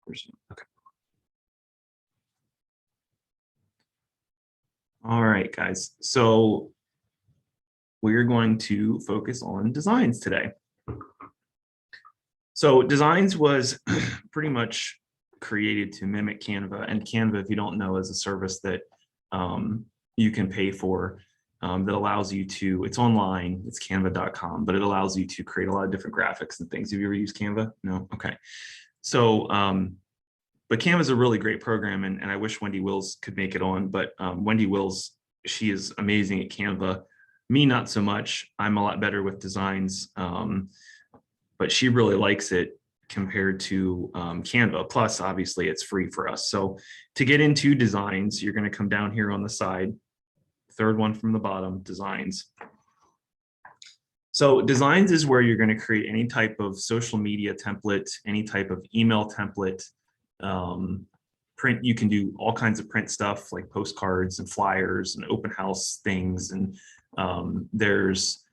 Okay. All right, guys. So we're going to focus on designs today. So designs was pretty much created to mimic Canva, and Canva, if you don't know, is a service that you can pay for that allows you to, it's online, it's canva.com, but it allows you to create a lot of different graphics and things. Have you ever used Canva? No? Okay. So, but Canva is a really great program, and I wish Wendy Wills could make it on, but Wendy Wills, she is amazing at Canva. Me, not so much. I'm a lot better with designs, but she really likes it compared to Canva. Plus, obviously, it's free for us. So to get into designs, you're going to come down here on the side, third one from the bottom, designs. So designs is where you're going to create any type of social media template, any type of email template, print. You can do all kinds of print stuff like postcards and flyers and open house things. And there's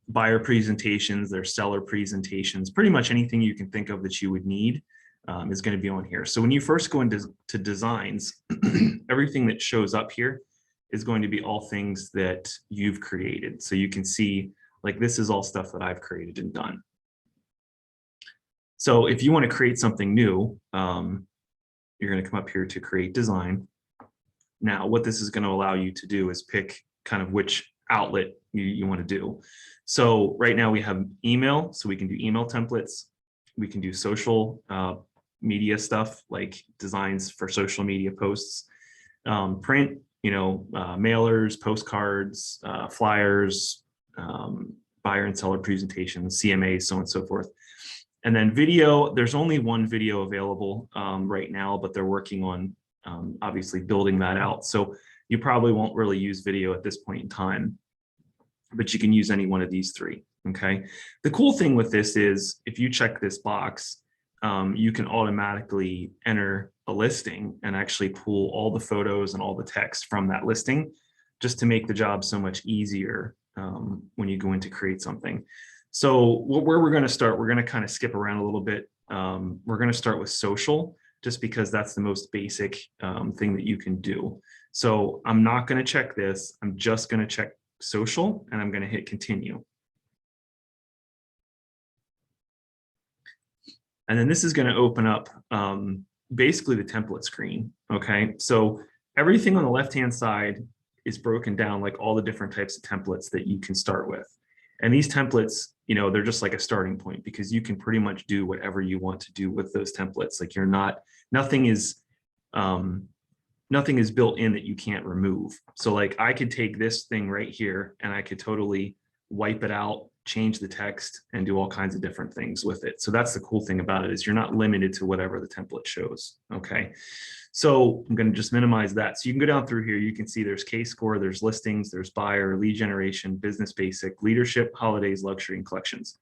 buyer presentations, there's seller presentations, pretty much anything you can think of that you would need is going to be on here. So when you first go into designs, everything that shows up here is going to be all things that you've created. So you can see, like, this is all stuff that I've created and done. So if you want to create something new, you're going to come up here to create design. Now, what this is going to allow you to do is pick kind of which outlet you want to do. So right now we have email, so we can do email templates. We can do social media stuff like designs for social media posts, print, mailers, postcards, flyers, buyer and seller presentations, CMAs, so on and so forth. And then video, there's only one video available right now, but they're working on obviously building that out. So you probably won't really use video at this point in time, but you can use any one of these three, okay? The cool thing with this is if you check this box, you can automatically enter a listing and actually pull all the photos and all the text from that listing just to make the job so much easier when you go in to create something. So where we're going to start, we're going to kind of skip around a little bit. We're going to start with social, just because that's the most basic thing that you can do. So I'm not going to check this. I'm just going to check social, and I'm going to hit continue. And then this is going to open up basically the template screen. Okay, so everything on the left-hand side is broken down, like all the different types of templates that you can start with. And these templates, they're just like a starting point, because you can pretty much do whatever you want to do with those templates. Like nothing is built in that you can't remove. So like I could take this thing right here and I could totally wipe it out, change the text, and do all kinds of different things with it. So that's the cool thing about it, is you're not limited to whatever the template shows. Okay. So I'm going to just minimize that. So you can go down through here. You can see there's K-score, there's listings, there's buyer, lead generation, business basic, leadership, holidays, luxury, and collections.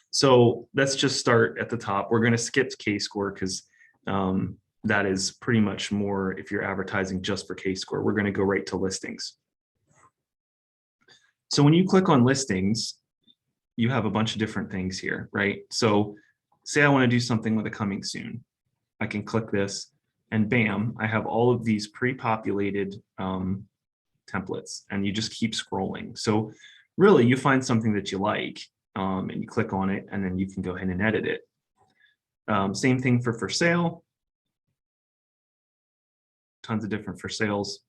So let's just start at the top. We're going to skip K-score because that is pretty much more if you're advertising just for K-score. We're going to go right to listings. So when you click on listings, you have a bunch of different things here, right? So say I want to do something with a coming soon. I can click this, and bam, I have all of these pre-populated templates, and you just keep scrolling. So really, you find something that you like, and you click on it, and then you can go ahead and edit it. Same thing for sale. Tons of different for sales,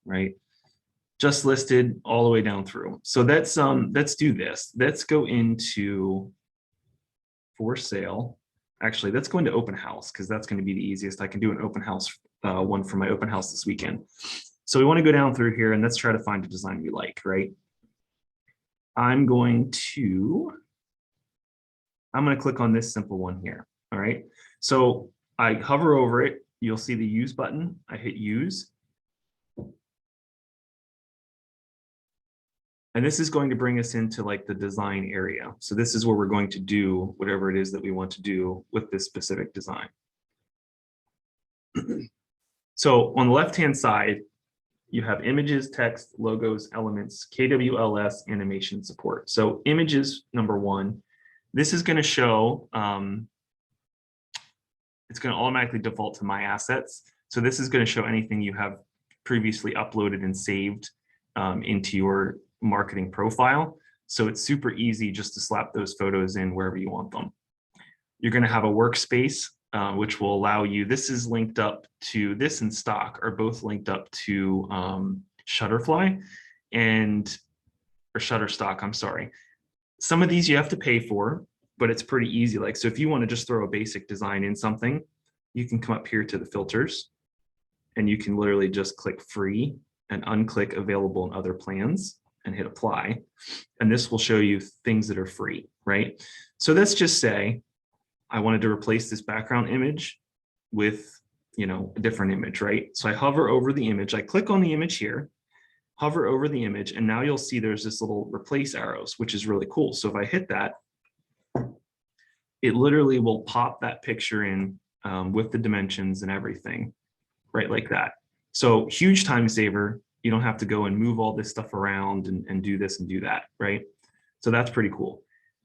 right? Just listed all the way down through. So let's do this. Let's go into for sale. Actually, let's go into open house, because that's going to be the easiest. I can do an open house one for my open house this weekend. So we want to go down through here and let's try to find a design we like, right? I'm going to click on this simple one here. All right. So I hover over it. You'll see the use button. I hit use. And this is going to bring us into like the design area. So this is where we're going to do whatever it is that we want to do with this specific design. So on the left-hand side, you have images, text, logos, elements, KWLS, animation support. So images, number one, This is going to show, it's going to automatically default to my assets. So this is going to show anything you have previously uploaded and saved into your marketing profile. So it's super easy just to slap those photos in wherever you want them. You're going to have a workspace, which will allow you, this is linked up to, this and stock are both linked up to Shutterfly or Shutterstock, I'm sorry. Some of these you have to pay for, but it's pretty easy. Like, so if you want to just throw a basic design in something, you can come up here to the filters and you can literally just click free and unclick available in other plans and hit apply. And this will show you things that are free, right? So let's just say I wanted to replace this background image with, you know, a different image, right? So I hover over the image, I click on the image here, hover over the image, and now you'll see there's this little replace arrows, which is really cool. So if I hit that, it literally will pop that picture in with the dimensions and everything, right, like that. So huge time saver. You don't have to go and move all this stuff around and do this and do that, right? So that's pretty cool.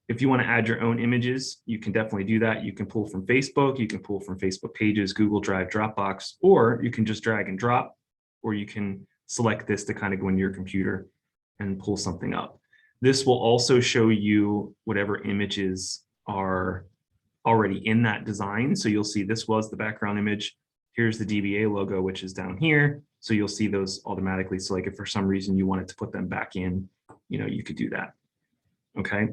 If you want to add your own images, you can definitely do that. You can pull from Facebook, you can pull from Facebook Pages, Google Drive, Dropbox, or you can just drag and drop, or you can select this to kind of go into your computer and pull something up. This will also show you whatever images are already in that design. So you'll see this was the background image. Here's the DBA logo, which is down here. So you'll see those automatically. So like if for some reason you wanted to put them back in, you know, you could do that. Okay.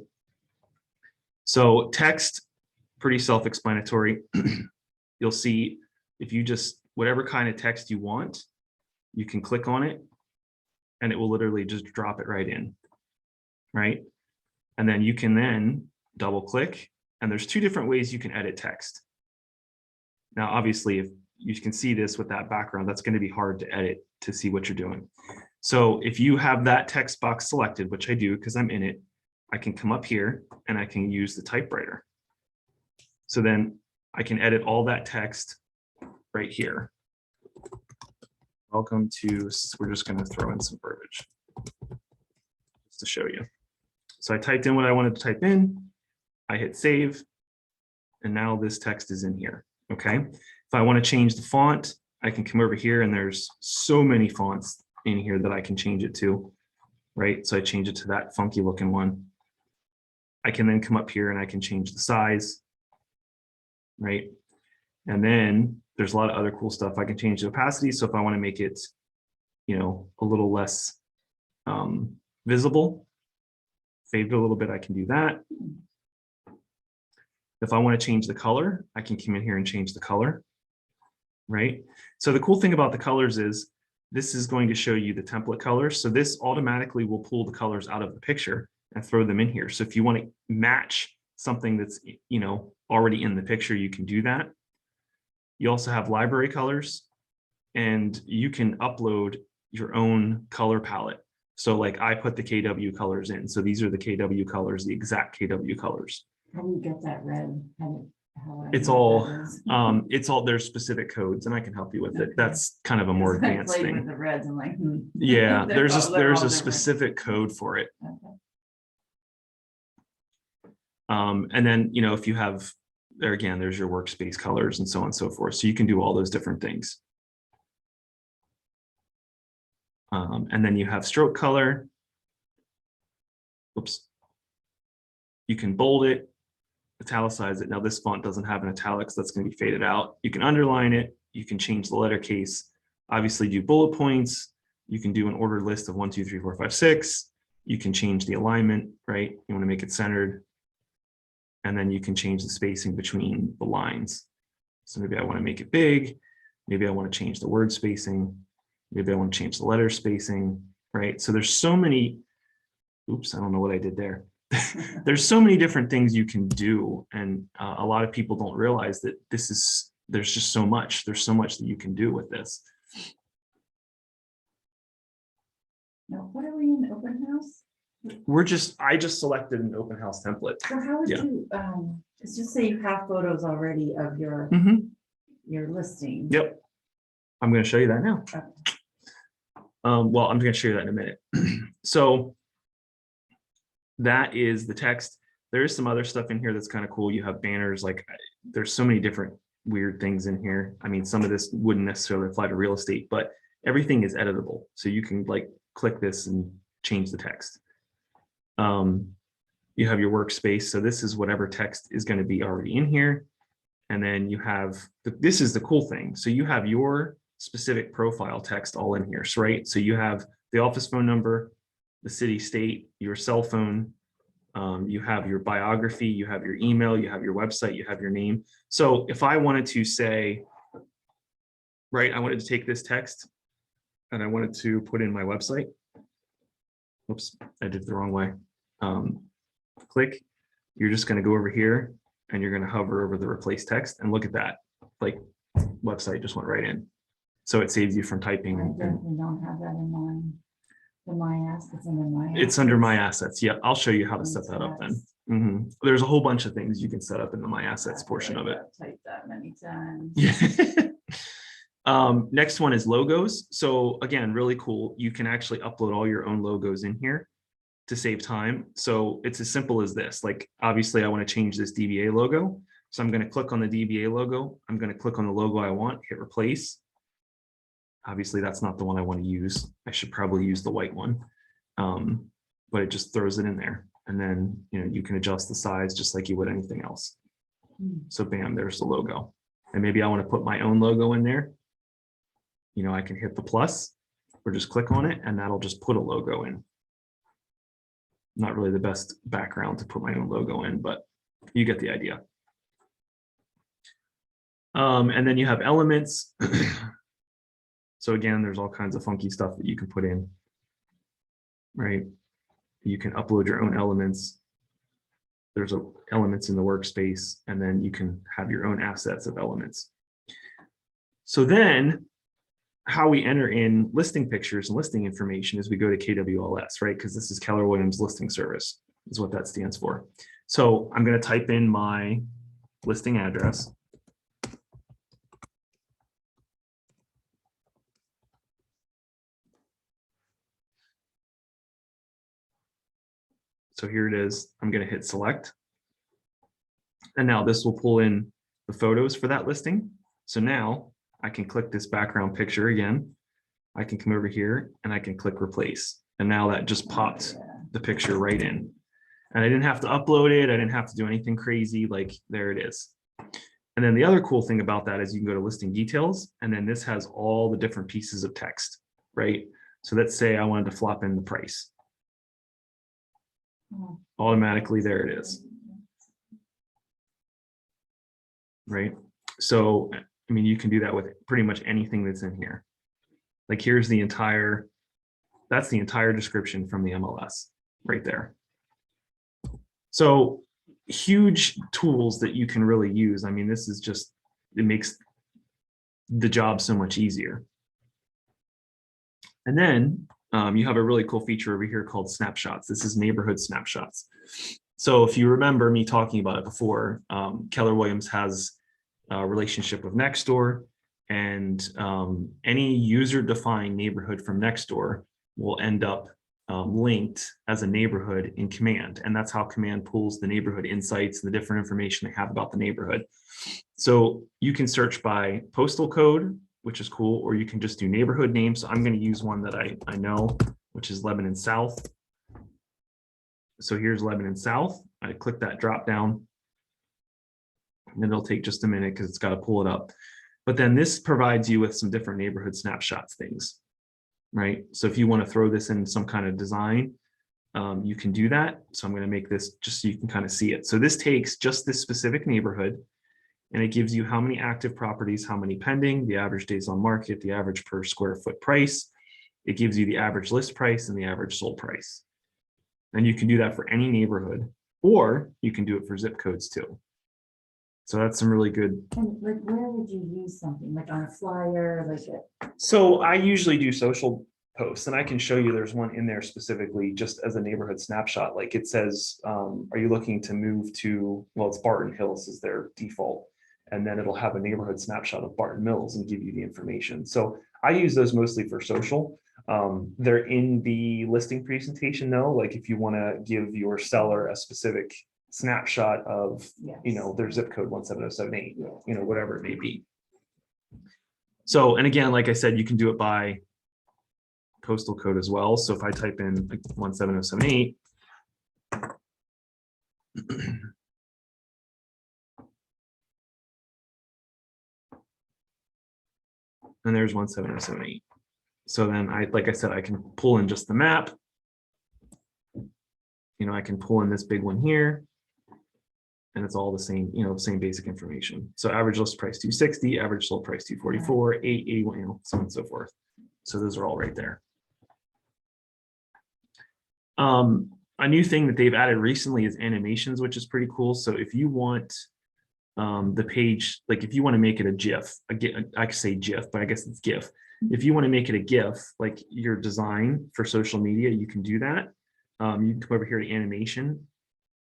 So text, pretty self-explanatory. You'll see if you just, whatever kind of text you want, you can click on it and it will literally just drop it right in, right? And then you can then double click, and there's two different ways you can edit text. Now, obviously, if you can see this with that background, that's going to be hard to edit to see what you're doing. So if you have that text box selected, which I do because I'm in it, I can come up here and I can use the typewriter. So then I can edit all that text right here. Welcome to, we're just going to throw in some verbiage just to show you. So I typed in what I wanted to type in, I hit save, and now this text is in here, okay? If I want to change the font, I can come over here and there's so many fonts in here that I can change it to, right? So I change it to that funky looking one. I can then come up here and I can change the size, right? And then there's a lot of other cool stuff. I can change the opacity. So if I want to make it, you know, a little less visible, fade it a little bit, I can do that. If I want to change the color, I can come in here and change the color, right? So the cool thing about the colors is this is going to show you the template colors. So this automatically will pull the colors out of the picture and throw them in here. So if you want to match something that's, you know, already in the picture, you can do that. You also have library colors, and you can upload your own color palette. So like I put the KW colors in. So these are the KW colors, the exact KW colors. How do you get that red? It's all there's specific codes, and I can help you with it. That's kind of a more advanced thing. With the reds, I'm like, yeah, there's a specific code for it. Okay. And then, you know, if you have there again, there's your workspace colors and so on and so forth. So you can do all those different things. And then you have stroke color. Oops. You can bold it, italicize it. Now this font doesn't have an italics, that's going to be faded out. You can underline it. You can change the letter case. Obviously do bullet points. You can do an ordered list of 1, 2, 3, 4, 5, 6. You can change the alignment, right? You want to make it centered. And then you can change the spacing between the lines. So maybe I want to make it big. Maybe I want to change the word spacing. Maybe I want to change the letter spacing, right? So there's so many, oops, I don't know what I did there. There's so many different things you can do. And a lot of people don't realize that there's just so much. There's so much that you can do with this. Now, what are we in open house? I just selected an open house template. So how would you, it's just say you have photos already of your, your listing. Yep. I'm going to show you that now. Okay. Well, I'm going to show you that in a minute. So that is the text. There is some other stuff in here that's kind of cool. You have banners, like there's so many different weird things in here. I mean, some of this wouldn't necessarily apply to real estate, but everything is editable. So you can like click this and change the text. You have your workspace. So this is whatever text is going to be already in here. And then you have, this is the cool thing. So you have your specific profile text all in here, so, right? So you have the office phone number, the city, state, your cell phone, you have your biography, you have your email, you have your website, you have your name. So if I wanted to say, right, I wanted to take this text and I wanted to put in my website. Oops, I did it the wrong way. Click, you're just going to go over here and you're going to hover over the replace text and look at that, like website just went right in. So it saves you from typing. I definitely don't have that in mind. The my assets under my assets. It's under my assets. Yeah, I'll show you how to set that up then. There's a whole bunch of things you can set up in the my assets portion of it. I've typed that many times. Yeah. Next one is logos. So again, really cool. You can actually upload all your own logos in here to save time. So it's as simple as this. Like, obviously I want to change this DBA logo. So I'm going to click on the DBA logo. I'm going to click on the logo I want, hit replace. Obviously that's not the one I want to use. I should probably use the white one. But it just throws it in there. And then, you can adjust the size just like you would anything else. So bam, there's the logo. And maybe I want to put my own logo in there. I can hit the plus or just click on it and that'll just put a logo in. Not really the best background to put my own logo in, but you get the idea. And then you have elements. So again, there's all kinds of funky stuff that you can put in, right? You can upload your own elements. There's elements in the workspace, and then you can have your own assets of elements. So then how we enter in listing pictures and listing information is we go to KWLS, right? Because this is Keller Williams Listing Service is what that stands for. So I'm going to type in my listing address. So here it is. I'm going to hit select. And now this will pull in the photos for that listing. So now I can click this background picture again. I can come over here and I can click replace. And now that just popped the picture right in. And I didn't have to upload it. I didn't have to do anything crazy. Like, there it is. And then the other cool thing about that is you can go to listing details. And then this has all the different pieces of text, right? So let's say I wanted to flop in the price. Automatically, there it is. Right? So, I mean, you can do that with pretty much anything that's in here. Like, here's the entire, that's the entire description from the MLS right there. So huge tools that you can really use. I mean, this is just, it makes the job so much easier. And then you have a really cool feature over here called Snapshots. This is neighborhood snapshots. So if you remember me talking about it before, Keller Williams has a relationship with Nextdoor, and any user-defined neighborhood from Nextdoor will end up linked as a neighborhood in Command. And that's how Command pulls the neighborhood insights and the different information they have about the neighborhood. So you can search by postal code, which is cool, or you can just do neighborhood names. So I'm going to use one that I know, which is Lebanon South. So here's Lebanon South. I click that drop down, and it'll take just a minute because it's got to pull it up. But then this provides you with some different neighborhood snapshots things, right? So if you want to throw this in some kind of design, you can do that. So I'm going to make this just so you can kind of see it. So this takes just this specific neighborhood, and it gives you how many active properties, how many pending, the average days on market, the average per square foot price. It gives you the average list price and the average sold price. And you can do that for any neighborhood, or you can do it for zip codes too. So that's some really good. And like, where would you use something like on a flyer, like it? So I usually do social posts, and I can show you there's one in there specifically just as a neighborhood snapshot. Like it says, are you looking to move to, well, it's Barton Hills is their default. And then it'll have a neighborhood snapshot of Barton Mills and give you the information. So I use those mostly for social. They're in the listing presentation though. Like if you want to give your seller a specific snapshot of, you know, Yes. their zip code 17078, Yeah. you know, whatever it may be. So, and again, like I said, you can do it by postal code as well. So if I type in like 17078, and there's 17078. So then like I said, I can pull in just the map. You know, I can pull in this big one here, and it's all the same, you know, same basic information. So average list price 260, average sold price 244, 881, you know, so on and so forth. So those are all right there. A new thing that they've added recently is animations, which is pretty cool. So if you want the page, like if you want to make it a GIF, I could say GIF, but I guess it's GIF. If you want to make it a GIF, like your design for social media, you can do that. You can come over here to animation,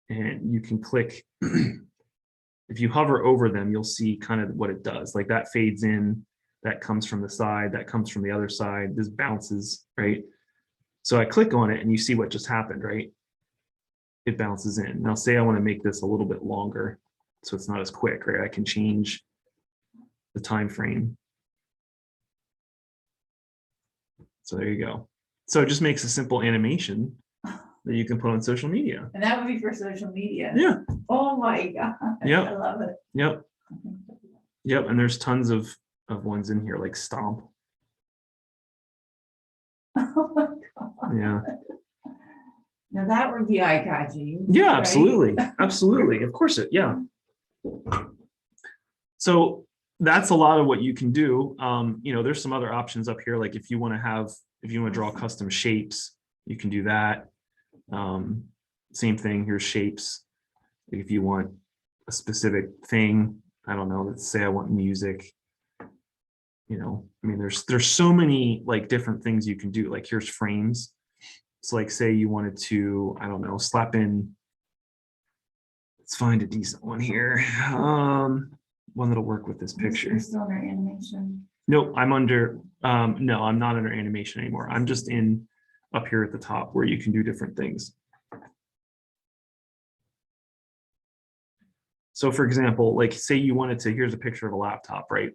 and you can click. If you hover over them, you'll see kind of what it does. Like that fades in, that comes from the side, that comes from the other side. This bounces, right? So I click on it, and you see what just happened, right? It bounces in. Now, say I want to make this a little bit longer, so it's not as quick, right? I can change the time frame. So there you go. So it just makes a simple animation that you can put on social media. And that would be for social media. Yeah. Oh my God. Yep. I love it. Yep. Yep. And there's tons of ones in here, like Stomp. Oh my God. Yeah. Now that would be eye-catching. Yeah, right? absolutely. Absolutely. Of course it, yeah. So that's a lot of what you can do. You know, there's some other options up here. Like if you want to draw custom shapes, you can do that. Same thing, here's shapes. If you want a specific thing, I don't know, let's say I want music. You know, I mean, there's so many like different things you can do. Like here's frames. So like say you wanted to, I don't know, slap in, let's find a decent one here. One that'll work with this picture. You're still under animation. No, I'm under, no, I'm not under animation anymore. I'm just in up here at the top where you can do different things. So for example, like say you wanted to, here's a picture of a laptop, right?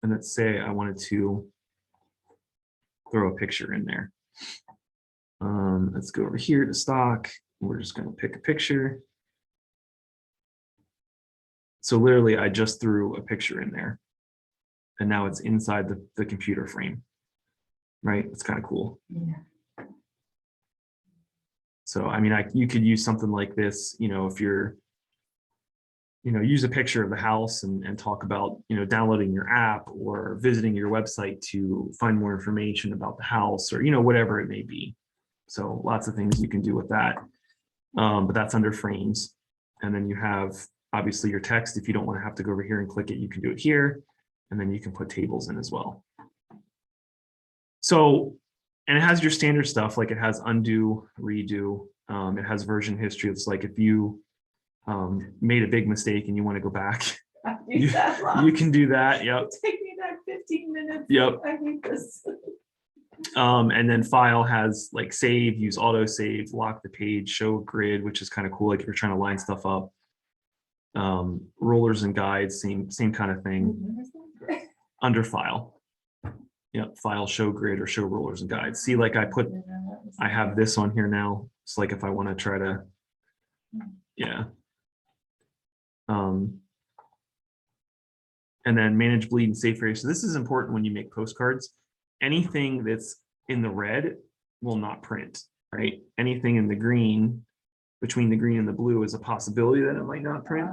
And let's say I wanted to throw a picture in there. Let's go over here to stock. We're just going to pick a picture. So literally I just threw a picture in there, and now it's inside the computer frame, right? It's kind of cool. Yeah. So, I mean, you could use something like this, you know, if you're, you know, use a picture of the house and talk about, you know, downloading your app or visiting your website to find more information about the house, or, you know, whatever it may be. So lots of things you can do with that. But that's under frames. And then you have obviously your text. If you don't want to have to go over here and click it, you can do it here. And then you can put tables in as well. So, and it has your standard stuff, like it has undo, redo. It has version history. It's like if you made a big mistake and you want to go back, you can do that. Yep. Take me back 15 minutes. Yep. I hate this. And then file has like save, use auto save, lock the page, show grid, which is kind of cool. Like if you're trying to line stuff up. Rollers and guides, same kind of thing. Under file. Yep, file, show grid, or show rollers and guides. See, like I have this on here now. It's like if I want to try to, yeah. And then manage bleed and safe area. So this is important when you make postcards. Anything that's in the red will not print, right? Anything in the green, between the green and the blue, is a possibility that it might not print.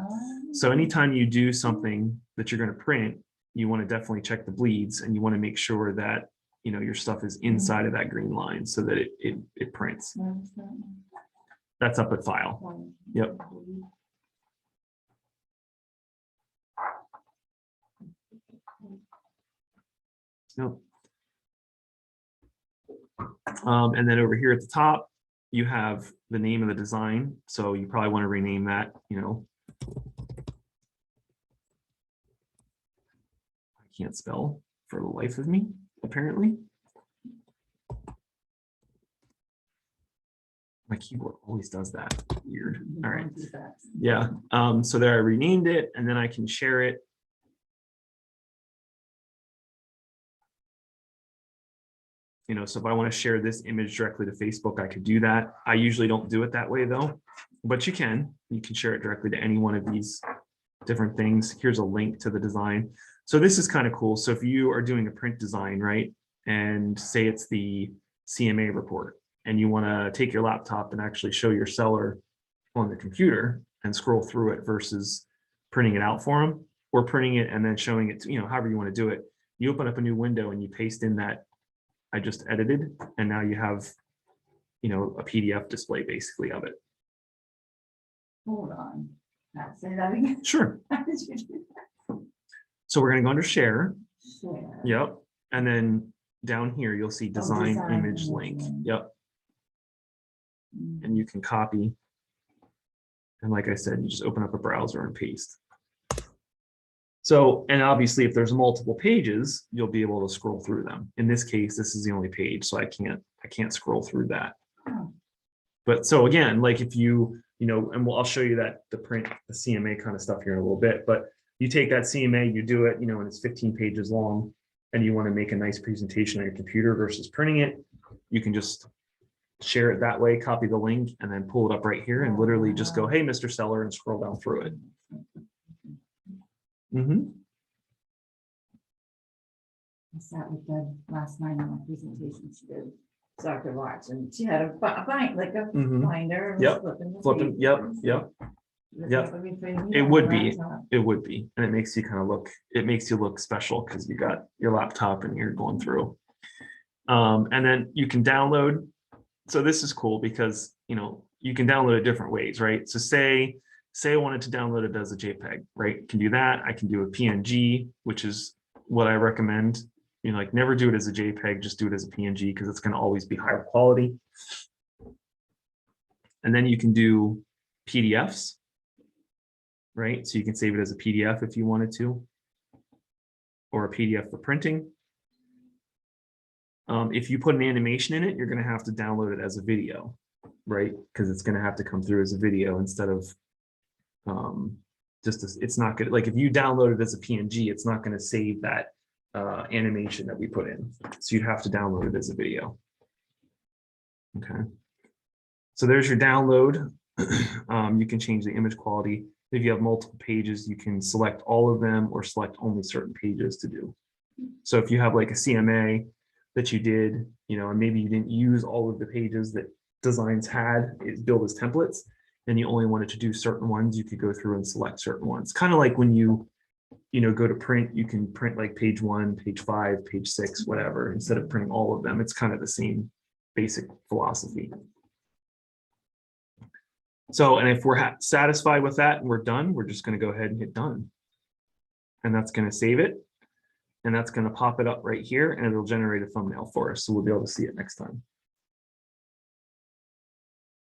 So anytime you do something that you're going to print, you want to definitely check the bleeds, and you want to make sure that, you know, your stuff is inside of that green line so that it prints. That's up at file. Yep. Yep. And then over here at the top, you have the name of the design. So you probably want to rename that, you know. I can't spell for the life of me, apparently. My keyboard always does that. Weird. All right. Don't do that. Yeah. So there I renamed it, and then I can share it. So if I want to share this image directly to Facebook, I could do that. I usually don't do it that way though, but you can share it directly to any one of these different things. Here's a link to the design. So this is kind of cool. So if you are doing a print design, right, and say it's the CMA report, and you want to take your laptop and actually show your seller on the computer and scroll through it versus printing it out for them, or printing it and then showing it to, however you want to do it. You open up a new window and you paste in that I just edited, and now you have, a PDF display basically of it. Hold on. Say that again. Sure. How did you do that? So we're going to go under share. Share. Yep. And then down here, you'll see design, design image image link. link. Yep. And you can copy. And like I said, you just open up a browser and paste. So, and obviously if there's multiple pages, you'll be able to scroll through them. In this case, this is the only page, so I can't scroll through that. Oh. But so again, like if you, and I'll show you that the CMA kind of stuff here in a little bit, but you take that CMA, you do it, and it's 15 pages long, and you want to make a nice presentation on your computer versus printing it, you can just share it that way, copy the link, and then pull it up right here and literally just go, hey, Mr. Seller, and scroll down through it. Mm-hmm. I sat with Deb last night on a presentation she did, so I could watch, and she had a bind, like a binder. and was Yep. flipping the Flipping. Yep. pages. Yep. It's Yep. like when we put It on would the be. laptop. It would be, and it makes you kind of look. It makes you look special because you got your laptop and you're going through. And then you can download. So this is cool because you can download it different ways, right? So say I wanted to download it as a JPEG, right? Can do that. I can do a PNG, which is what I recommend. Like never do it as a JPEG, just do it as a PNG because it's going to always be higher quality. And then you can do PDFs, right? So you can save it as a PDF if you wanted to, or a PDF for printing. If you put an animation in it, you're going to have to download it as a video, right? Because it's going to have to come through as a video instead of it's not good. Like if you download it as a PNG, it's not going to save that animation that we put in. So you'd have to download it as a video. Okay. So there's your download. You can change the image quality. If you have multiple pages, you can select all of them or select only certain pages to do. So if you have like a CMA that you did, and maybe you didn't use all of the pages that designs had built as templates, and you only wanted to do certain ones, you could go through and select certain ones. Kind of like when you go to print, you can print like page 1, page 5, page 6, whatever, instead of printing all of them. It's kind of the same basic philosophy. So, and if we're satisfied with that and we're done, we're just going to go ahead and hit done. And that's going to save it. And that's going to pop it up right here, and it'll generate a thumbnail for us. So we'll be able to see it next time.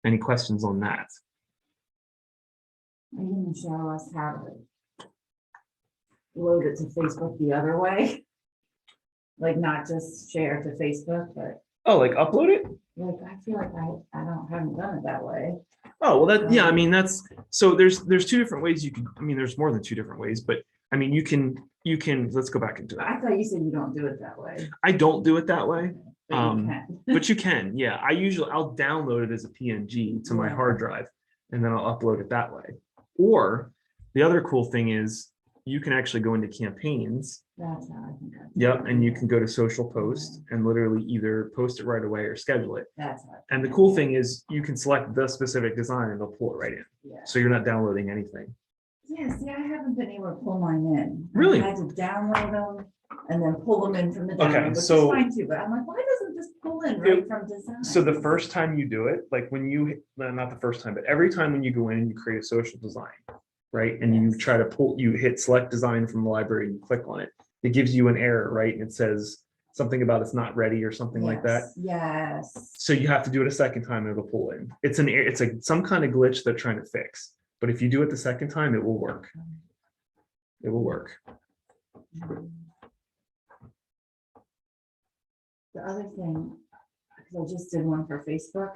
Any questions on that? Are you going to show us how to load it to Facebook the other way? Like not just share to Facebook, but Oh, like upload it? like I feel like haven't done it that way. Oh, well, yeah, I mean, so there's 2 different ways you can, there's more than 2 different ways, but I mean, you can, let's go back into that. I thought you said you don't do it that way. I don't do it that way. But you can. But you can, yeah. I'll download it as a PNG to my hard drive, and then I'll upload it that way. Or the other cool thing is you can actually go into campaigns. That's how I think. Yep, and you can go to social post and literally either post it right away or schedule it. That's how. And the cool thing is you can select the specific design and they'll pull it right in. Yeah. So you're not downloading anything. Yeah, see, I haven't been able to pull mine in. Really? I had to download them and then pull them in from the download, Okay, which so- is fine too, but I'm like, why doesn't this pull in right from design? So the first time you do it, like when you, not the first time, but every time when you go in and you create a social design, right? And you try to you hit select design from the library, and you click on it, it gives you an error, right? And it says something about it's not ready or something like that. Yes. So you have to do it a second time and it'll pull in. It's some kind of glitch they're trying to fix. But if you do it the second time, it will work. It will work. The other thing, because I just did one for Facebook,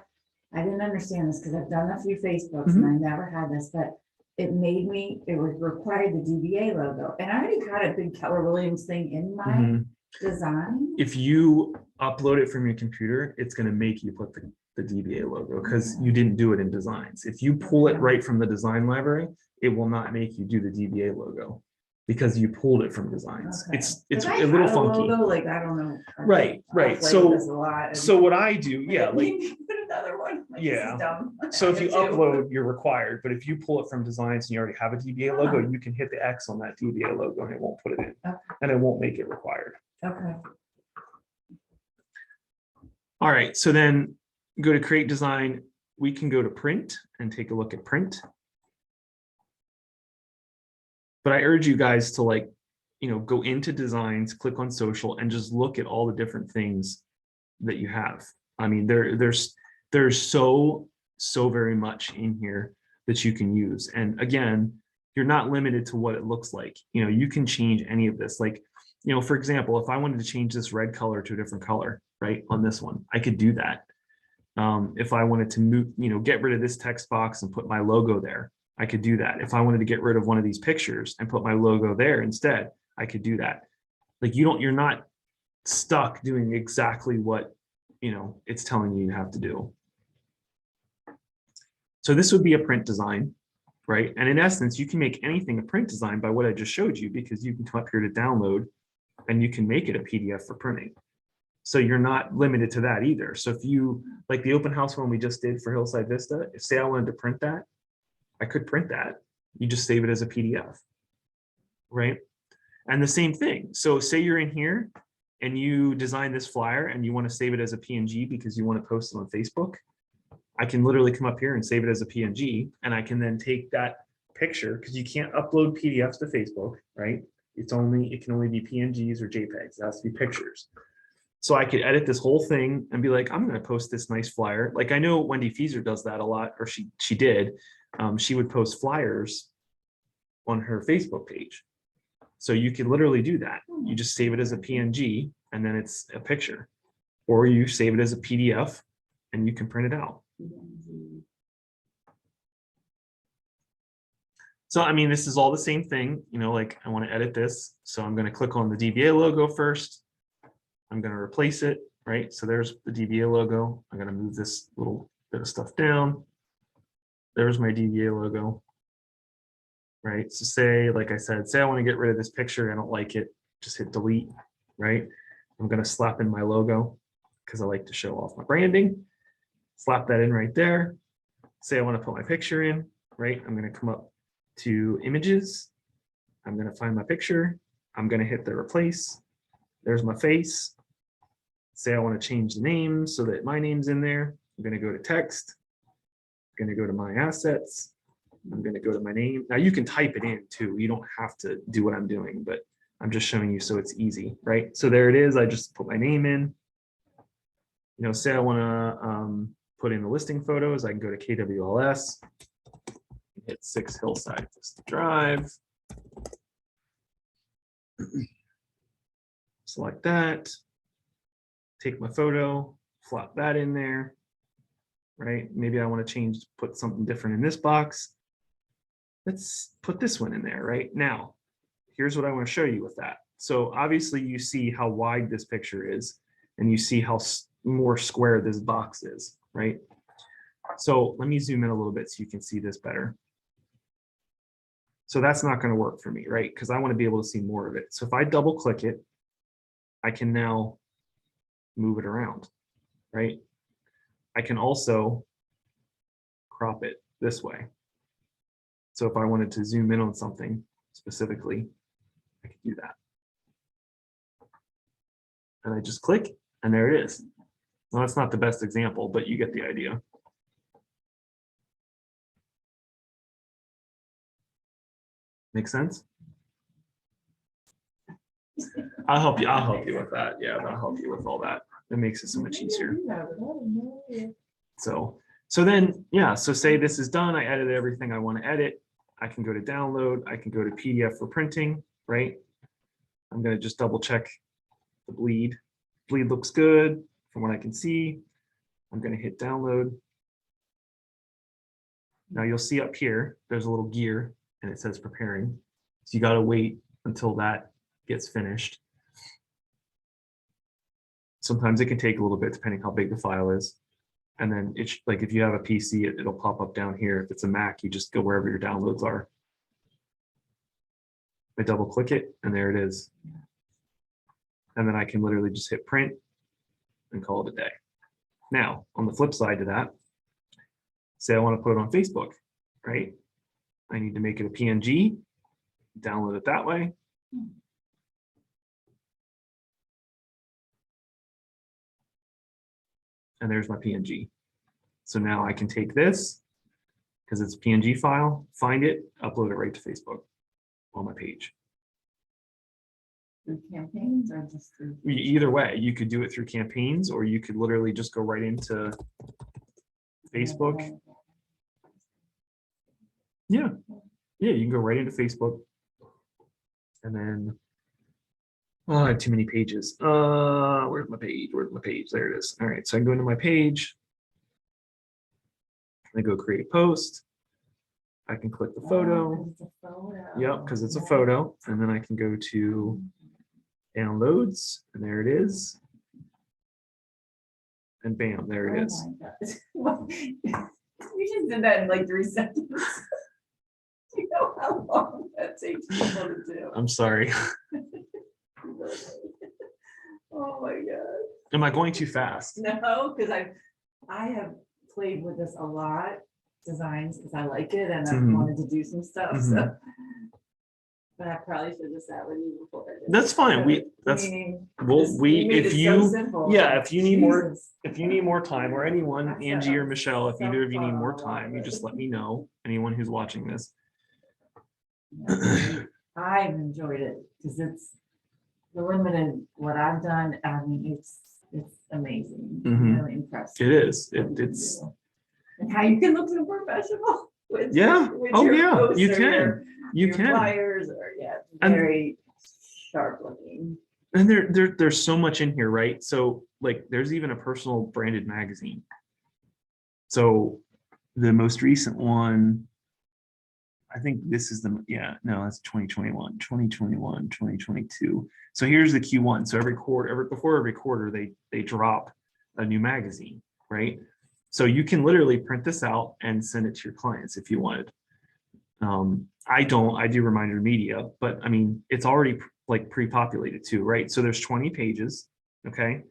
I didn't understand this because I've done a few Facebooks and I never had this, but it made me, it was required the DBA logo. And I already had a big Keller Williams thing in my Mhm. design. If you upload it from your computer, it's going to make you put the DBA logo because you didn't do it in designs. If you pull it right from the design library, it will not make you do the DBA logo because you pulled it from designs. Okay. It's 'Cause a I little had funky. logo, like, I don't know. Right. I play with this a lot, and So what I do, I'm yeah, like, like, "You can put another one. Like, this is yeah. dumb." so if I you do too. upload, you're required, but if you pull it from designs and you already have a DBA logo, Huh. you can hit the X on that DBA logo and it won't put it in, Okay. and it won't make it required. Okay. All right, so then go to create design. We can go to print and take a look at print. But I urge you guys to, like, go into designs, click on social, and just look at all the different things that you have. I mean, there's so very much in here that you can use. And again, you're not limited to what it looks like. You can change any of this. Like, for example, if I wanted to change this red color to a different color, right, on this one, I could do that. If I wanted to move, get rid of this text box and put my logo there, I could do that. If I wanted to get rid of one of these pictures and put my logo there instead, I could do that. Like, you're not stuck doing exactly what it's telling you have to do. So this would be a print design, right? And in essence, you can make anything a print design by what I just showed you, because you can come up here to download and you can make it a PDF for printing. So you're not limited to that either. So if you, like the open house one we just did for Hillside Vista, if say I wanted to print that, I could print that. You just save it as a PDF, right? And the same thing. So say you're in here and you design this flyer and you want to save it as a PNG because you want to post it on Facebook. I can literally come up here and save it as a PNG, and I can then take that picture, because you can't upload PDFs to Facebook, right? It can only be PNGs or JPEGs. It has to be pictures. So I could edit this whole thing and be like, I'm going to post this nice flyer. Like, I know Wendy Fieser does that a lot, or she did. She would post flyers on her Facebook page. So you can literally do that. You just save it as a PNG and then it's a picture, or you save it as a PDF and you can print it out. So, I mean, this is all the same thing, like I want to edit this. So I'm going to click on the DBA logo first. I'm going to replace it, right? So there's the DBA logo. I'm going to move this little bit of stuff down. There's my DBA logo, right? So say, like I said, say I want to get rid of this picture. I don't like it. Just hit delete, right? I'm going to slap in my logo because I like to show off my branding. Slap that in right there. Say I want to put my picture in, right? I'm going to come up to images. I'm going to find my picture. I'm going to hit the replace. There's my face. Say I want to change the name so that my name's in there. I'm going to go to text. I'm going to go to my assets. I'm going to go to my name. Now you can type it in too. You don't have to do what I'm doing, but I'm just showing you so it's easy, right? So there it is. I just put my name in. Say I want to put in the listing photos. I can go to KWLS, hit 6 Hillside Vista Drive. Select that, take my photo, flop that in there, right? Maybe I want to put something different in this box. Let's put this one in there right now. Here's what I want to show you with that. So obviously you see how wide this picture is, and you see how more square this box is, right? So let me zoom in a little bit so you can see this better. So that's not going to work for me, right? Because I want to be able to see more of it. So if I double click it, I can now move it around, right? I can also crop it this way. So if I wanted to zoom in on something specifically, I could do that. And I just click, and there it is. Well, that's not the best example, but you get the idea. Make sense? I'll help you with that. Yeah, that'll help you with all that. It makes it so much easier. So then, yeah, so say this is done. I edited everything I want to edit. I can go to download. I can go to PDF for printing, right? I'm going to just double check the bleed. Bleed looks good from what I can see. I'm going to hit download. Now you'll see up here, there's a little gear and it says preparing. So you got to wait until that gets finished. Sometimes it can take a little bit depending how big the file is. And then it's like if you have a PC, it'll pop up down here. If it's a Mac, you just go wherever your downloads are. I double click it and there it is. And then I can literally just hit print and call it a day. Now, on the flip side to that, say I want to put it on Facebook, right? I need to make it a PNG, download it that way. And there's my PNG. So now I can take this, because it's a PNG file, find it, upload it right to Facebook on my page. Through campaigns or just through? Either way, you could do it through campaigns, or you could literally just go right into Facebook. Yeah, you can go right into Facebook. And then, oh, I have too many pages. Where's my page? Where's my page? There it is. All right, so I can go into my page. I go create a post. I can click the photo. Yep, because it's a photo. And then I can go to downloads, and there it is. And bam, there it is. You just did that in like 3 seconds. You know how long that takes people to do. I'm sorry. Oh my God. Am I going too fast? No, because I have played with this a lot, designs, because I like it and I've wanted to do some stuff. So, but I probably should have sat with you before. That's fine. If you need more time, or anyone, Angie or Michelle, if either of you need more time, you just let me know. Anyone who's watching this. I've enjoyed it because it's the limited what I've done. I mean, it's amazing. Really impressive. It is. It's and how you can look so professional. With you can. You can. Flyers or very sharp looking. And there's so much in here, right? So like there's even a personal branded magazine. So the most recent one, I think this is that's 2021, 2022. So here's the Q1. So before every quarter, they drop a new magazine, right? So you can literally print this out and send it to your clients if you wanted. I do Reminder Media, but I mean, it's already like pre-populated too, right? So there's 20 pages, okay?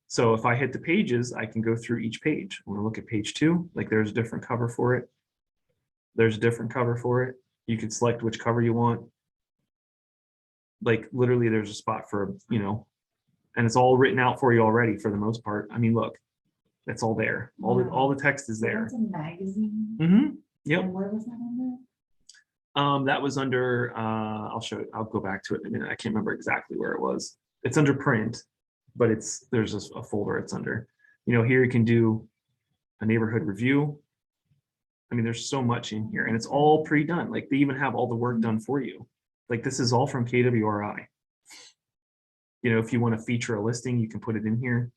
So if I hit the pages, I can go through each page. I want to look at page 2, like there's a different cover for it. There's a different cover for it. You can select which cover you want. Like literally there's a spot for, and it's all written out for you already for the most part. I mean, look, it's all there. All the text is there. That's a magazine. Yep. And where was that under? That was under, I'll show it. I'll go back to it in a minute. I can't remember exactly where it was. It's under print, but there's a folder it's under. Here you can do a neighborhood review. I mean, there's so much in here and it's all pre-done. Like they even have all the work done for you. Like this is all from KWRI. If you want to feature a listing, you can put it in here.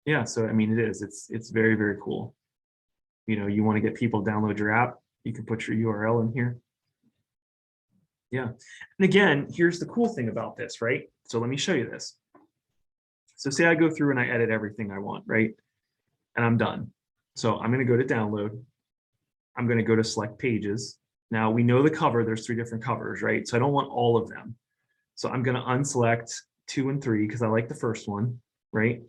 Yeah, so I mean, it is. It's very, very cool. You want to get people to download your app, you can put your URL in here. Yeah, and again, here's the cool thing about this, right? So let me show you this. So say I go through and I edit everything I want, right? And I'm done. So I'm going to go to download. I'm going to go to select pages. Now we know the cover, there's 3 different covers, right? So I don't want all of them. So I'm going to unselect 2 and 3 because I like the first one, right?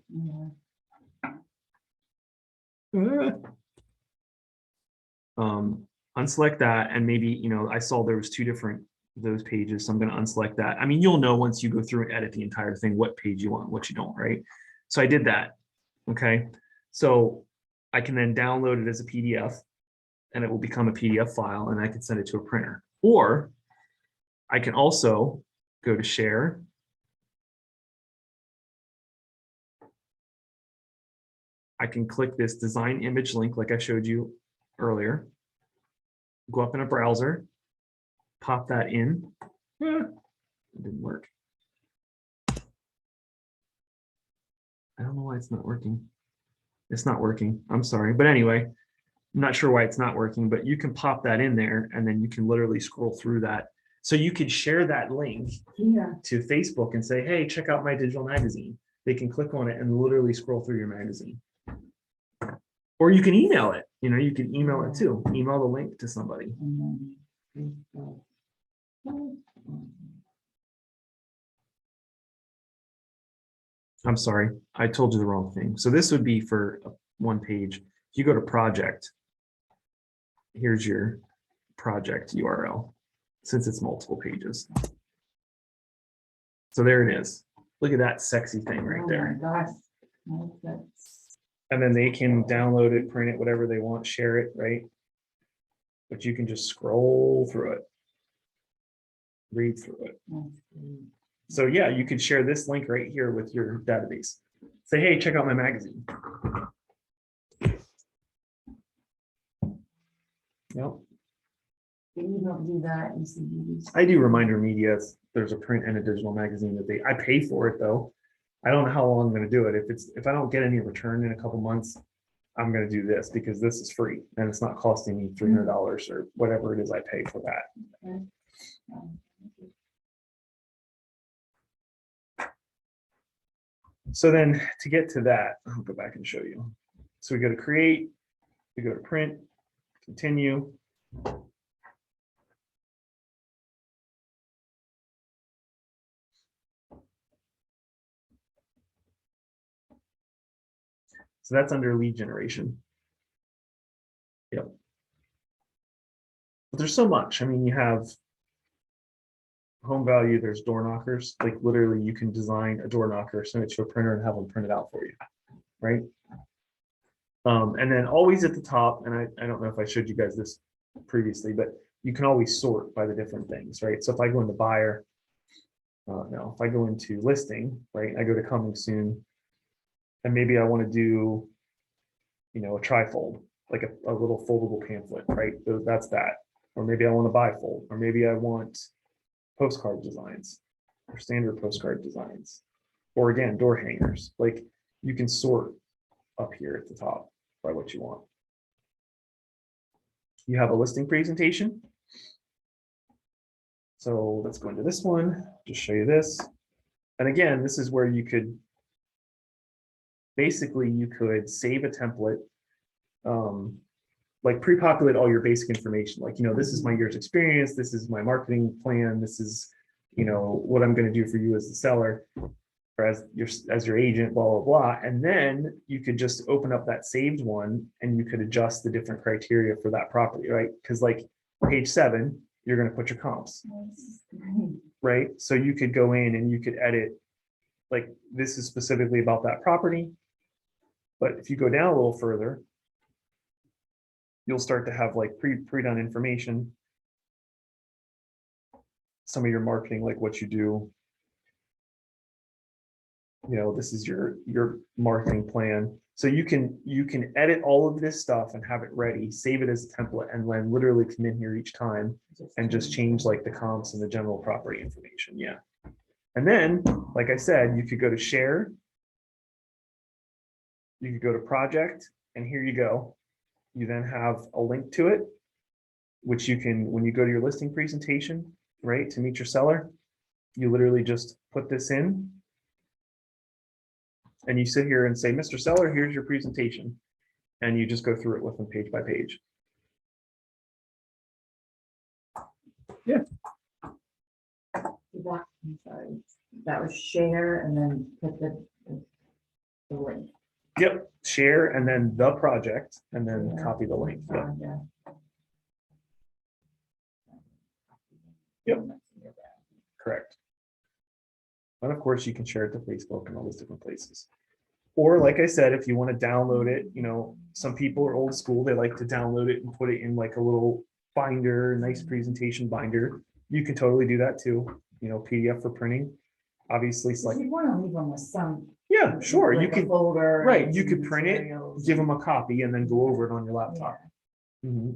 Unselect that, and maybe I saw there was 2 different those pages, so I'm going to unselect that. I mean, you'll know once you go through and edit the entire thing what page you want, what you don't, right? So I did that. Okay, so I can then download it as a PDF and it will become a PDF file and I can send it to a printer, or I can also go to share. I can click this design image link like I showed you earlier, go up in a browser, pop that in. It didn't work. I don't know why it's not working. It's not working. I'm sorry. But anyway, I'm not sure why it's not working, but you can pop that in there and then you can literally scroll through that. So you could share that link to Facebook and say, hey, check out my digital magazine. They can click on it and literally scroll through your magazine. Or you can email it. You know, you can email it too. Email the link to somebody. I'm sorry, I told you the wrong thing. So this would be for one page. If you go to project, here's your project URL, since it's multiple pages. So there it is. Look at that sexy thing right there. And then they can download it, print it, whatever they want, share it, right? But you can just scroll through it, read through it. So yeah, you could share this link right here with your database. Say, hey, check out my magazine. Yep. You don't do that. I do Reminder Media. There's a print and a digital magazine that I pay for it though. I don't know how long I'm going to do it. If I don't get any return in a couple months, I'm going to do this because this is free and it's not costing me $300 or whatever it is I pay for that. Okay. So then to get to that, I'll go back and show you. So we go to create, we go to print, continue. So that's under lead generation. Yep. But there's so much. I mean, you have home value, there's door knockers. Like literally you can design a door knocker, send it to a printer and have them print it out for you, right? And then always at the top, and I don't know if I showed you guys this previously, but you can always sort by the different things, right? So if I go into buyer, no, if I go into listing, right, I go to coming soon, and maybe I want to do, you know, a trifold, like a little foldable pamphlet, right? So that's that. Or maybe I want to bifold, or maybe I want postcard designs or standard postcard designs, or again, door hangers. Like you can sort up here at the top by what you want. You have a listing presentation. So let's go into this one, just show you this. And again, this is where you could, basically you could save a template, like pre-populate all your basic information. Like, you know, this is my year's experience. This is my marketing plan. This is, you know, what I'm going to do for you as the seller or as your agent, blah, blah, blah. And then you could just open up that saved one and you could adjust the different criteria for that property, right? Because like page 7, you're going to put your comps, right? So you could go in and you could edit, like this is specifically about that property. But if you go down a little further, you'll start to have like pre-done information, some of your marketing, like what you do. You know, this is your marketing plan. So you can edit all of this stuff and have it ready, save it as a template, and then literally come in here each time and just change like the comps and the general property information. Yeah. And then, like I said, you could go to share. You could go to project, and here you go. You then have a link to it, which you can, when you go to your listing presentation, right, to meet your seller, you literally just put this in and you sit here and say, Mr. Seller, here's your presentation. And you just go through it with them page by page. Yeah. I'm sorry. That was share and then put the link. Yep, share and then the project and then Yeah. copy the link. Yep. Yeah. Yep. Correct. And of course you can share it to Facebook and all those different places. Or like I said, if you want to download it, you know, some people are old school, they like to download it and put it in like a little binder, nice presentation binder. You can totally do that too, you know, PDF for printing. Obviously, it's like, You want to leave them with some. yeah, sure, like you a could, folder. right, and you some could print it, materials give and- them a copy and then go over it on your laptop.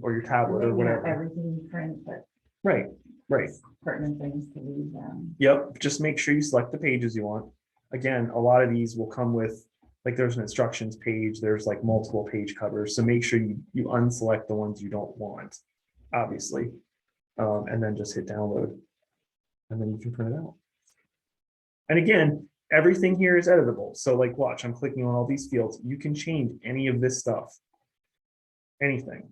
Or your tablet or Maybe not whatever. everything you print, but Right, right. pertinent things to leave them. Yep, just make sure you select the pages you want. Again, a lot of these will come with like there's an instructions page, there's like multiple page covers. So make sure you unselect the ones you don't want, obviously. And then just hit download. And then you can print it out. And again, everything here is editable. So like watch, I'm clicking on all these fields. You can change any of this stuff. Anything.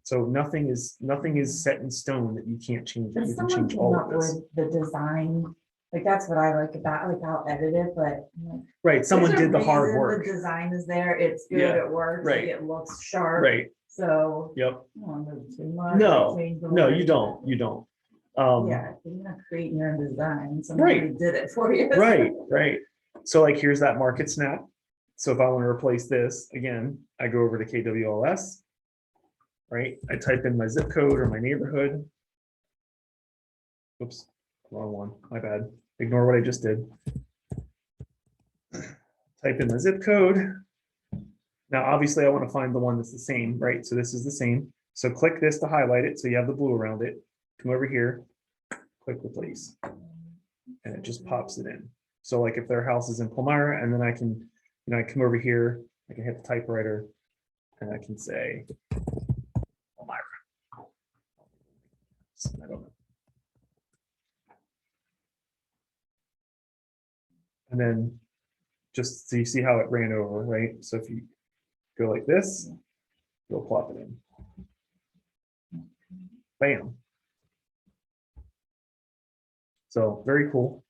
So nothing is set in stone that you can't change. But You can someone change came all up of this. with the design, like that's what I like about, like I'll edit it, but I'm like, Right. Someone there's a did the hard reason work. The design is there, it's good, Yeah, it works, right. like, it looks sharp. Right. So. Yep. I don't want to move too much, No, change the no, wording. you don't. You don't. Yeah, if you're not creating your own design, someone Right. already did it for you. Right, right. So like here's that market snap. So if I want to replace this, again, I go over to KWLS, right? I type in my zip code or my neighborhood. Oops, wrong one, my bad. Ignore what I just did. Type in the zip code. Now, obviously I want to find the one that's the same, right? So this is the same. So click this to highlight it. So you have the blue around it. Come over here, click replace. And it just pops it in. So like if their house is in Palmyra, and then I can, I come over here, I can hit the typewriter and I can say Palmyra. I don't know. And then just so you see how it ran over, right? So if you go like this, you'll plop it in. Bam. So very cool.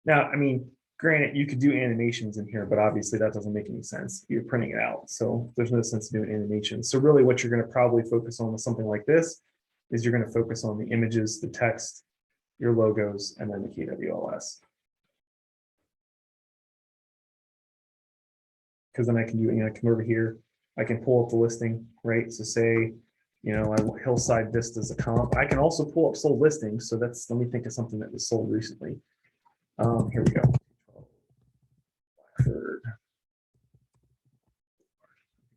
Now, I mean, granted, you could do animations in here, but obviously that doesn't make any sense. You're printing it out. So there's no sense in doing animations. So really what you're going to probably focus on with something like this is you're going to focus on the images, the text, your logos, and then the KWLS. Because then I can do, come over here, I can pull up the listing, right? So say, Hillside Vista's a comp. I can also pull up sold listings. So that's, let me think of something that was sold recently. Here we go. Blackford.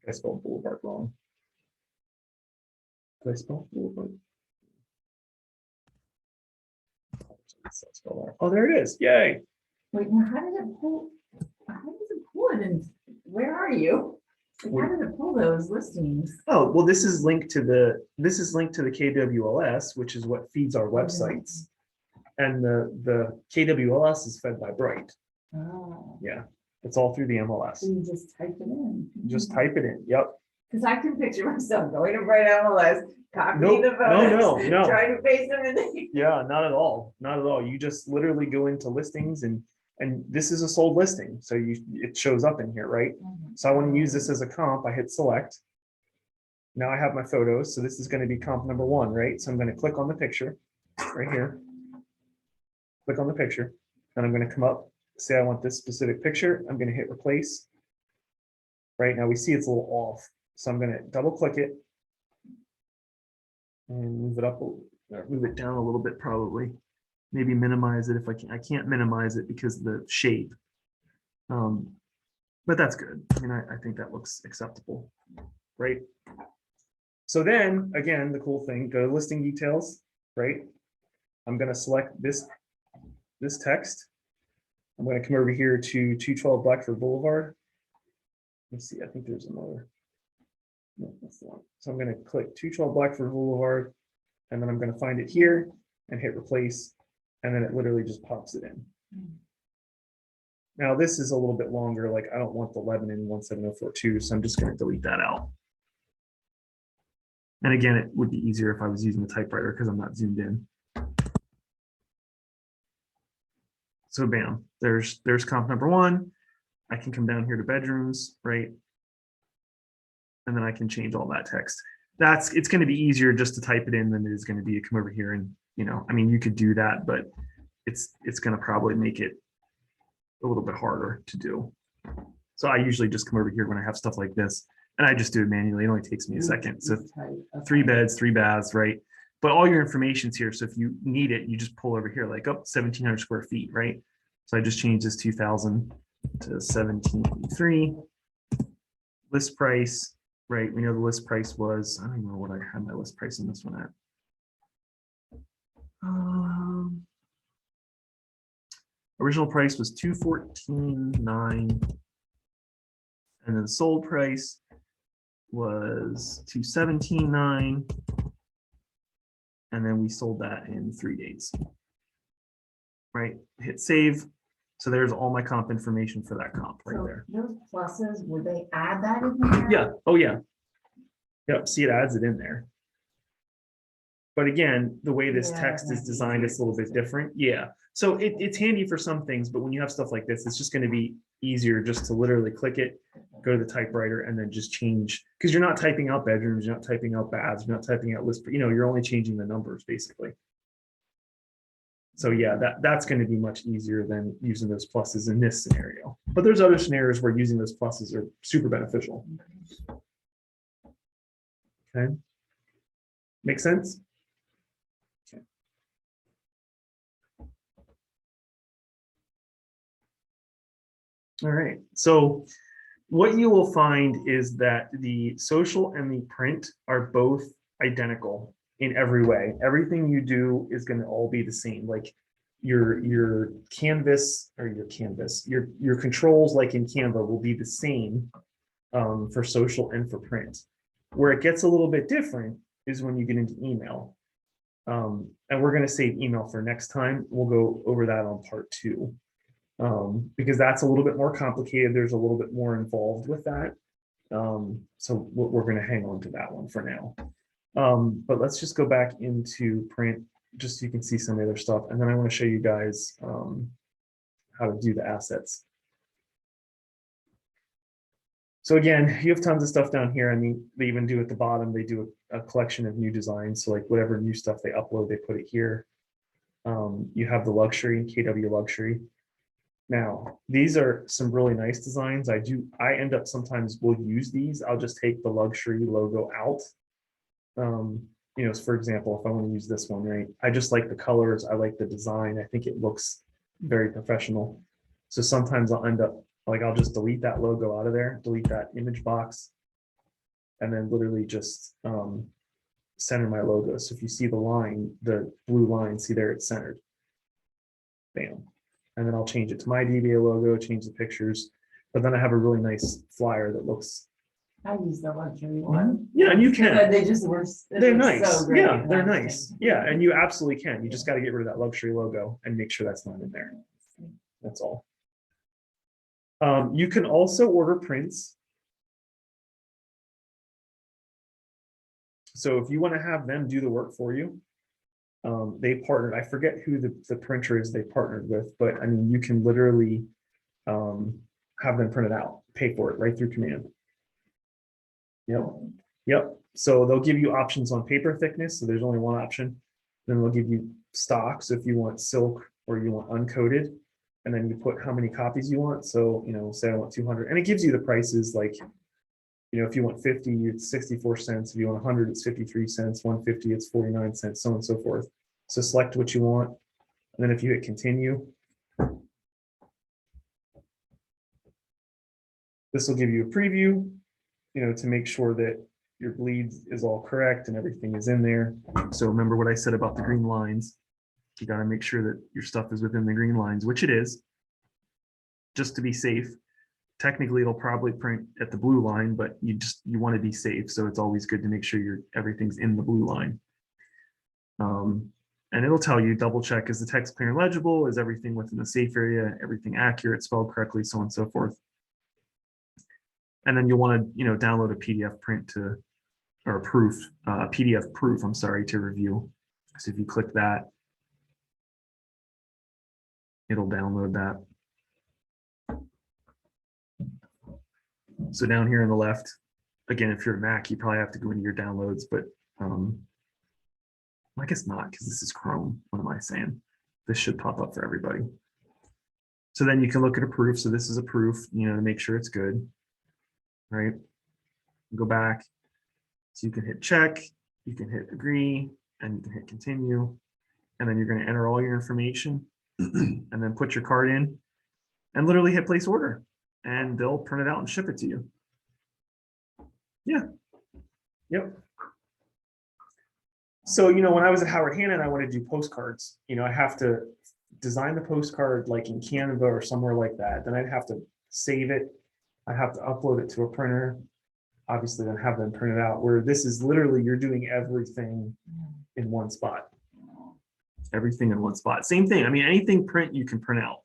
I spelled Boulevard wrong. Did I spell Boulevard? Oh, there it is. Yay. Wait, now how did it pull? How does it pull it? And where are you? Like, how did it pull those listings? Oh, well, this is linked to the KWLS, which is what feeds our websites. And the KWLS is fed by Bright. Oh. Yeah, it's all through the MLS. So you just type it in. Just type it in. Yep. Because I can picture myself going to Bright MLS, copying Nope. the photos, No. trying to paste them in. Yeah, not at all. Not at all. You just literally go into listings and this is a sold listing. So it shows up in here, right? So I want to use this as a comp. I hit select. Now I have my photos. So this is going to be comp number 1, right? So I'm going to click on the picture right here. Click on the picture. And I'm going to come up, say I want this specific picture. I'm going to hit replace. Right now we see it's a little off. So I'm going to double click it and move it up, move it down a little bit probably. Maybe minimize it if I can. I can't minimize it because of the shape. But that's good. I mean, I think that looks acceptable, right? So then again, the cool thing, go to listing details, right? I'm going to select this text. I'm going to come over here to 212 Blackford Boulevard. Let's see, I think there's another. No, that's the one. So I'm going to click 212 Blackford Boulevard, and then I'm going to find it here and hit replace, and then it literally just pops it in. Now this is a little bit longer, like I don't want the Lebanon 17042, so I'm just going to delete that out. And again, it would be easier if I was using the typewriter because I'm not zoomed in. So bam, there's comp number 1. I can come down here to bedrooms, right? And then I can change all that text. It's going to be easier just to type it in than it is going to be to come over here and, I mean, you could do that, but it's going to probably make it a little bit harder to do. So I usually just come over here when I have stuff like this and I just do it manually. It only takes me a second. So 3 beds, 3 baths, right? But all your information's here. So if you need it, you just pull over here like, 1,700 square feet, right? So I just changed this 2,000 to 1,783. List price, right? We know the list price was, I don't even know what I had my list price on this one at. Original price was $214,900. And then the sold price was $217,900. And then we sold that in 3 days. Right, hit save. So there's all my comp information for that comp right So there. those pluses, would they add that in there? Yeah, oh yeah. Yep, see, it adds it in there. But again, the way this Yeah, text that is might be designed, it's a little bit easier. different. Yeah, so it's handy for some things, but when you have stuff like this, it's just going to be easier just to literally click it, go to the typewriter, and then just change, because you're not typing out bedrooms, you're not typing out baths, you're not typing out lists, you're only changing the numbers basically. So yeah, that's going to be much easier than using those pluses in this scenario. But there's other scenarios where using those pluses are super beneficial. Okay. Make sense? Okay. All right. So what you will find is that the social and the print are both identical in every way. Everything you do is going to all be the same. Like your canvas or your controls, like in Canva, will be the same for social and for print. Where it gets a little bit different is when you get into email. And we're going to save email for next time. We'll go over that on part 2. Because that's a little bit more complicated. There's a little bit more involved with that. So we're going to hang on to that one for now. But let's just go back into print just so you can see some of the other stuff. And then I want to show you guys how to do the assets. So again, you have tons of stuff down here. I mean, they even do at the bottom, they do a collection of new designs. So like whatever new stuff they upload, they put it here. You have the luxury, KW luxury. Now, these are some really nice designs. I end up sometimes will use these. I'll just take the luxury logo out. For example, if I want to use this one, right? I just like the colors. I like the design. I think it looks very professional. So sometimes I'll end up like, I'll just delete that logo out of there, delete that image box, and then literally just center my logo. So if you see the line, the blue line, see there, it's centered. Bam. And then I'll change it to my DBA logo, change the pictures, but then I have a really nice flyer that looks. I use the luxury one. Yeah, and you can. They just were. They're nice. So great. Yeah, they're nice. Yeah, and you absolutely can. You just got to get rid of that luxury logo and make sure that's not in there. That's all. You can also order prints. So if you want to have them do the work for you, they partnered. I forget who the printer is they partnered with, but I mean, you can literally have them printed out, pay for it right through command. Yep. So they'll give you options on paper thickness. So there's only one option. Then they'll give you stock. So if you want silk or you want uncoated, and then you put how many copies you want. So, say I want 200, and it gives you the prices like, if you want 50, it's 64 cents. If you want 100, it's 53 cents. 150, it's 49 cents, so on and so forth. So select what you want. And then if you hit continue, this will give you a preview, to make sure that your bleed is all correct and everything is in there. So remember what I said about the green lines. You got to make sure that your stuff is within the green lines, which it is, just to be safe. Technically, it'll probably print at the blue line, but you want to be safe. So it's always good to make sure everything's in the blue line. And it'll tell you, double check, is the text clear and legible? Is everything within the safe area? Everything accurate, spelled correctly, so on and so forth. And then you'll want to, download a PDF print or a proof, PDF proof, I'm sorry, to review. So if you click that, it'll download that. So down here on the left, again, if you're a Mac, you probably have to go into your downloads, but I guess not, because this is Chrome. What am I saying? This should pop up for everybody. So then you can look at a proof. So this is a proof, to make sure it's good, right? Go back. So you can hit check, you can hit agree, and you can hit continue. And then you're going to enter all your information and then put your card in and literally hit place order. And they'll print it out and ship it to you. Yeah. Yep. So, when I was at Howard Hanna and I want to do postcards, I have to design the postcard like in Canva or somewhere like that, then I'd have to save it. I have to upload it to a printer, obviously then have them print it out, where this is literally, you're doing everything in one spot. Everything in one spot. Same thing. I mean, anything print you can print out.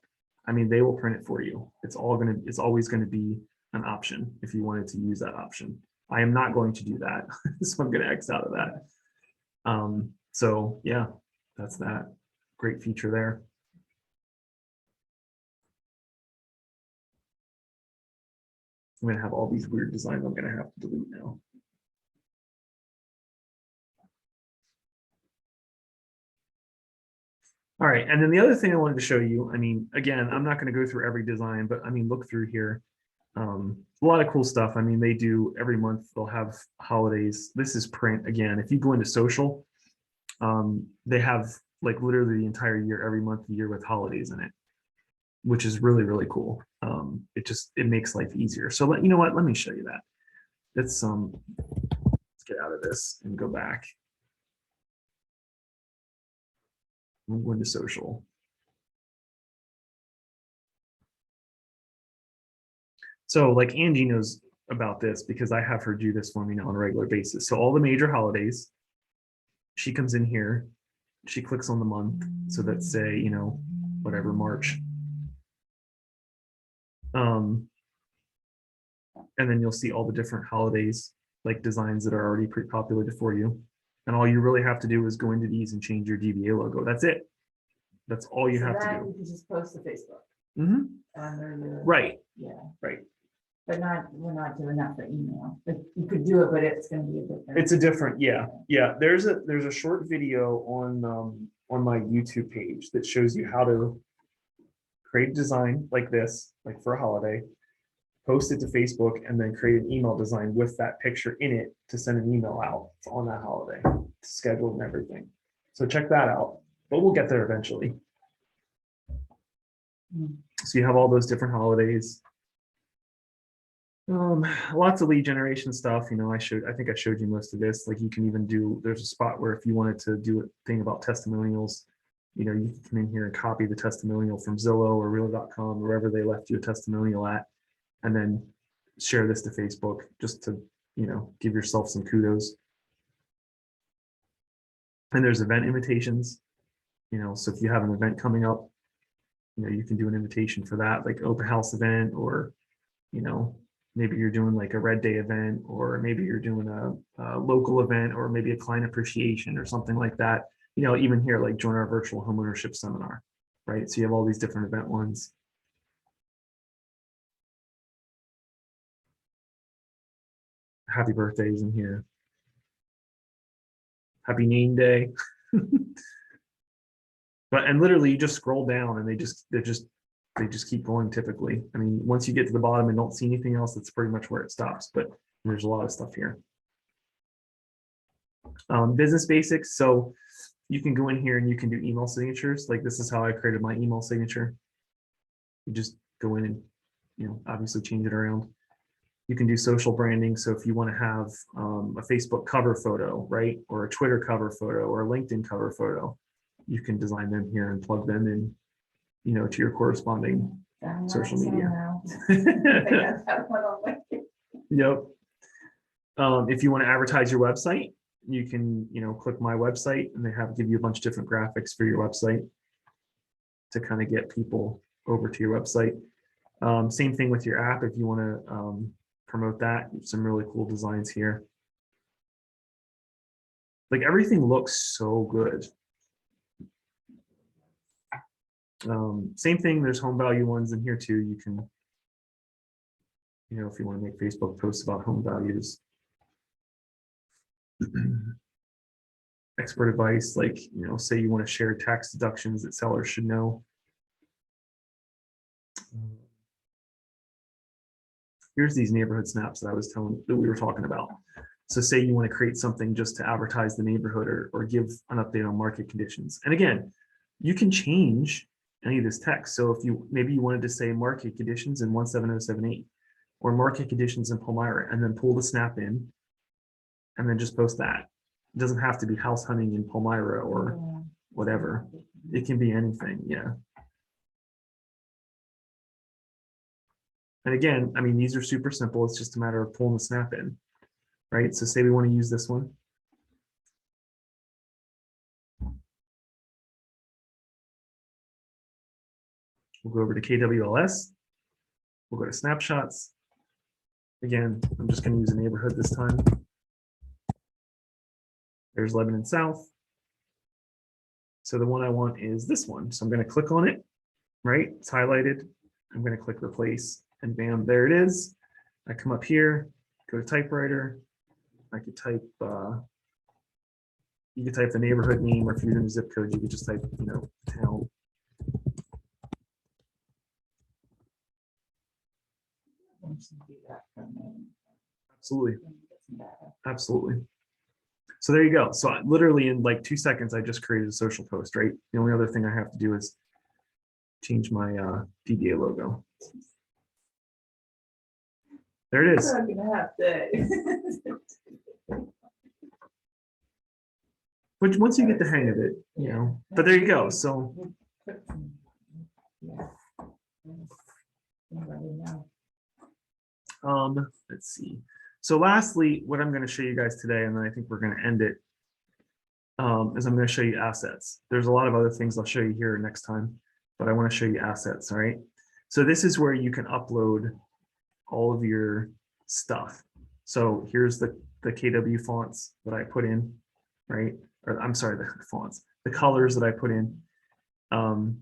I mean, they will print it for you. It's always going to be an option if you wanted to use that option. I am not going to do that. So I'm going to X out of that. So yeah, that's that. Great feature there. I'm going to have all these weird designs I'm going to have to delete now. All right, and then the other thing I wanted to show you, I mean, again, I'm not going to go through every design, but I mean, look through here. A lot of cool stuff. I mean, they do every month, they'll have holidays. This is print. Again, if you go into social, they have like literally the entire year, every month of the year with holidays in it, which is really, really cool. It makes life easier. So you know what, let me show you that. Let's get out of this and go back. I'm going to social. So like Angie knows about this because I have her do this for me now on a regular basis. So all the major holidays, she comes in here, she clicks on the month. So let's say, you know, whatever, March. And then you'll see all the different holidays, like designs that are already pre-populated for you. And all you really have to do is go into these and change your DBA logo. That's it. That's all you have to do. You can just post to Facebook. Right. Yeah. Right. But we're not doing that for email. But you could do it, but it's going to be a different. It's a different, yeah. There's a short video on my YouTube page that shows you how to create a design like this, like for a holiday, post it to Facebook, and then create an email design with that picture in it to send an email out on that holiday, scheduled and everything. So check that out. But we'll get there eventually. So you have all those different holidays. Lots of lead generation stuff. You know, I think I showed you most of this. Like you can even do, there's a spot where if you wanted to do a thing about testimonials, you know, you can come in here and copy the testimonial from Zillow or Realtor.com, wherever they left you a testimonial at, and then share this to Facebook just to, you know, give yourself some kudos. And there's event invitations, you know, so if you have an event coming up, you know, you can do an invitation for that, like open house event, or, you know, maybe you're doing like a red day event, or maybe you're doing a local event, or maybe a client appreciation or something like that. You know, even here, like join our virtual homeownership seminar, right? So you have all these different event ones. Happy birthdays in here. Happy name day. And literally you just scroll down and they just keep going typically. I mean, once you get to the bottom and don't see anything else, that's pretty much where it stops, but there's a lot of stuff here. Business basics. So you can go in here and you can do email signatures. Like this is how I created my email signature. You just go in and, you know, obviously change it around. You can do social branding. So if you want to have a Facebook cover photo, right? Or a Twitter cover photo or a LinkedIn cover photo, you can design them here and plug them in, you know, to your corresponding social media. Yep. If you want to advertise your website, you can, you know, click my website and they give you a bunch of different graphics for your website to kind of get people over to your website. Same thing with your app. If you want to promote that, some really cool designs here. Like everything looks so good. Same thing, there's home value ones in here too. You can, you know, if you want to make Facebook posts about home values. Expert advice, like, you know, say you want to share tax deductions that sellers should know. Here's these neighborhood snaps that we were talking about. So say you want to create something just to advertise the neighborhood or give an update on market conditions. And again, you can change any of this text. So if maybe you wanted to say market conditions in 17078 or market conditions in Palmyra, and then pull the snap in and then just post that. It doesn't have to be house hunting in Palmyra or whatever. It can be anything, yeah. And again, I mean, these are super simple. It's just a matter of pulling the snap in, right? So say we want to use this one. We'll go over to KWLS. We'll go to snapshots. Again, I'm just going to use a neighborhood this time. There's Lebanon South. So the one I want is this one. So I'm going to click on it, right? It's highlighted. I'm going to click replace and bam, there it is. I come up here, go to typewriter. I could type, you could type the neighborhood name, or if you're in a zip code, you could just type, you know, town. Absolutely. Absolutely. So there you go. So literally in like 2 seconds, I just created a social post, right? The only other thing I have to do is change my PDA logo. There it is. Which once you get the hang of it, you know, but there you go. So let's see. So lastly, what I'm going to show you guys today, and then I think we're going to end it, is I'm going to show you assets. There's a lot of other things I'll show you here next time, but I want to show you assets, all right? So this is where you can upload all of your stuff. So here's the KW fonts that I put in, right? Or I'm sorry, the fonts, the colors that I put in. If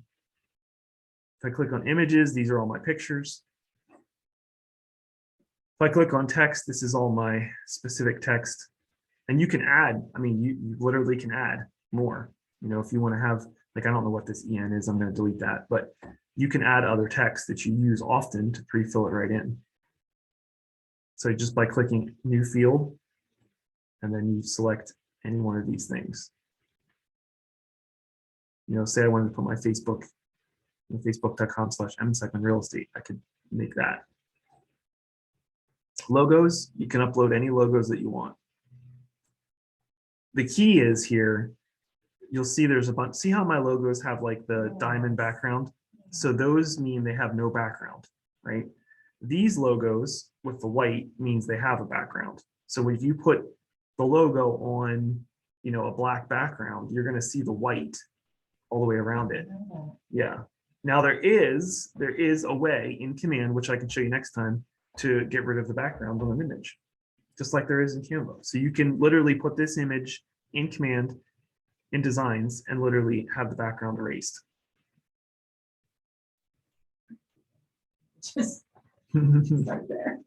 I click on images, these are all my pictures. If I click on text, this is all my specific text. And you can add, I mean, you literally can add more. You know, if you want to have, like, I don't know what this EN is, I'm going to delete that, but you can add other text that you use often to pre-fill it right in. So just by clicking new field, and then you select any one of these things. You know, say I wanted to put my Facebook, facebook.com/msegmentrealestate, I could make that. Logos, you can upload any logos that you want. The key is here, you'll see there's a bunch, see how my logos have like the diamond background? So those mean they have no background, right? These logos with the white means they have a background. So if you put the logo on, you know, a black background, you're going to see the white all the way around it. Yeah. Now there is a way in Command, which I can show you next time, to get rid of the background on an image, just like there is in Canva. So you can literally put this image in Command, in Designs, and literally have the background erased. Just right there.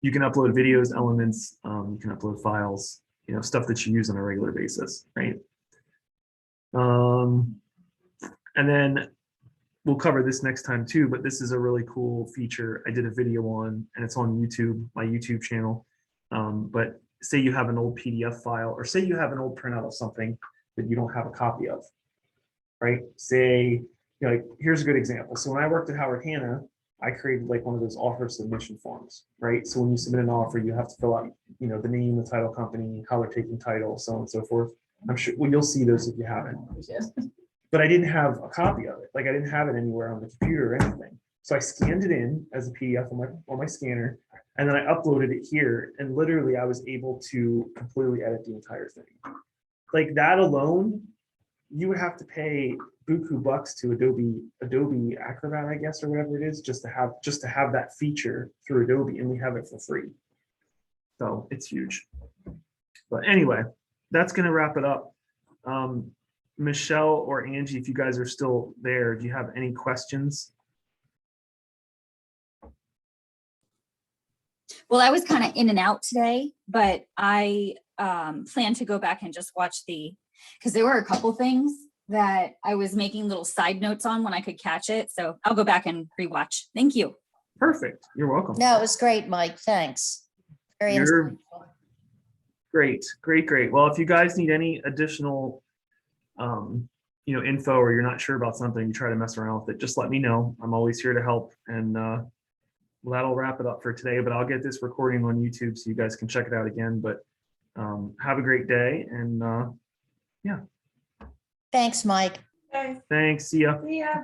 You can upload videos, elements, you can upload files, you know, stuff that you use on a regular basis, right? And then we'll cover this next time too, but this is a really cool feature I did a video on, and it's on YouTube, my YouTube channel. But say you have an old PDF file, or say you have an old printout of something that you don't have a copy of, right? Say, you know, like, here's a good example. So when I worked at Howard Hanna, I created like one of those offer submission forms, right? So when you submit an offer, you have to fill out, you know, the name, the title company, how they're taking title, so on and so forth. I'm sure, well, you'll see those if you haven't. But I didn't have a copy of it. Like, I didn't have it anywhere on the computer or anything. So I scanned it in as a PDF on my scanner, and then I uploaded it here. And literally I was able to completely edit the entire thing. Like that alone, you would have to pay buku bucks to Adobe Acrobat, I guess, or whatever it is, just to have that feature through Adobe, and we have it for free. So it's huge. But anyway, that's going to wrap it up. Michelle or Angie, if you guys are still there, do you have any questions? Well, I was kind of in and out today, but I plan to go back and just watch because there were a couple things that I was making little side notes on when I could catch it. So I'll go back and rewatch. Thank you. Perfect. You're welcome. No, it was great, Mike. Thanks. Very insightful. Great. Well, if you guys need any additional you know, info, or you're not sure about something, you try to mess around with it, just let me know. I'm always here to help. And well, that'll wrap it up for today, but I'll get this recording on YouTube so you guys can check it out again. But have a great day, and yeah. Thanks, Mike. Okay, Thanks. See ya. see ya.